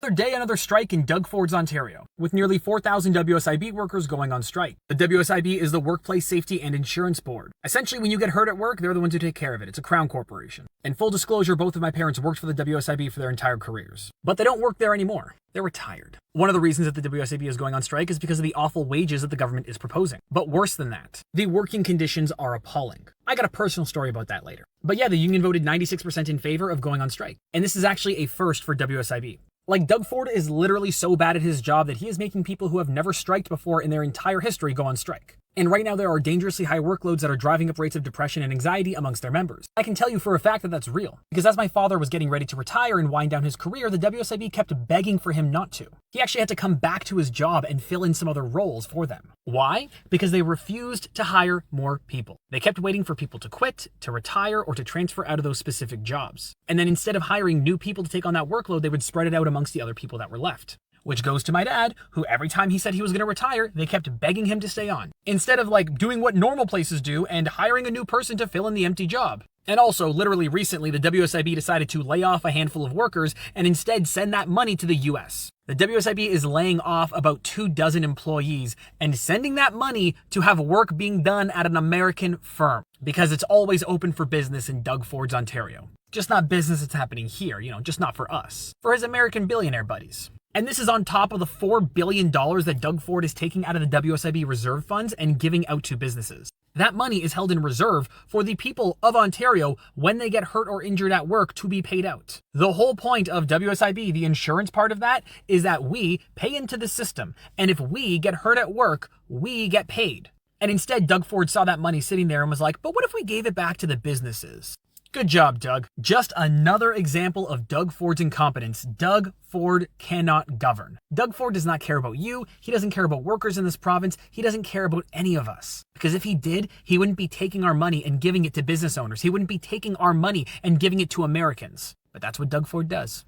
Another day, another strike in Doug Ford's Ontario, with nearly 4,000 WSIB workers going on strike. The WSIB is the Workplace Safety and Insurance Board. Essentially, when you get hurt at work, they're the ones who take care of it. It's a crown corporation. In full disclosure, both of my parents worked for the WSIB for their entire careers. But they don't work there anymore. They're retired. One of the reasons that the WSIB is going on strike is because of the awful wages that the government is proposing. But worse than that, the working conditions are appalling. I got a personal story about that later. But yeah, the union voted 96% in favor of going on strike. And this is actually a first for WSIB. Like, Doug Ford is literally so bad at his job that he is making people who have never striked before in their entire history go on strike. And right now there are dangerously high workloads that are driving up rates of depression and anxiety amongst their members. I can tell you for a fact that that's real, because as my father was getting ready to retire and wind down his career, the WSIB kept begging for him not to. He actually had to come back to his job and fill in some other roles for them. Why? Because they refused to hire more people. They kept waiting for people to quit, to retire, or to transfer out of those specific jobs. And then instead of hiring new people to take on that workload, they would spread it out amongst the other people that were left. Which goes to my dad, who every time he said he was going to retire, they kept begging him to stay on, instead of doing what normal places do and hiring a new person to fill in the empty job. And also, literally recently, the WSIB decided to lay off a handful of workers and instead send that money to the US. The WSIB is laying off about 24 employees and sending that money to have work being done at an American firm, because it's always open for business in Doug Ford's Ontario. Just not business that's happening here, just not for us. For his American billionaire buddies. And this is on top of the $4 billion that Doug Ford is taking out of the WSIB reserve funds and giving out to businesses. That money is held in reserve for the people of Ontario when they get hurt or injured at work to be paid out. The whole point of WSIB, the insurance part of that, is that we pay into the system. And if we get hurt at work, we get paid. And instead, Doug Ford saw that money sitting there and was like, but what if we gave it back to the businesses? Good job, Doug. Just another example of Doug Ford's incompetence. Doug Ford cannot govern. Doug Ford does not care about you. He doesn't care about workers in this province. He doesn't care about any of us. Because if he did, he wouldn't be taking our money and giving it to business owners. He wouldn't be taking our money and giving it to Americans. But that's what Doug Ford does.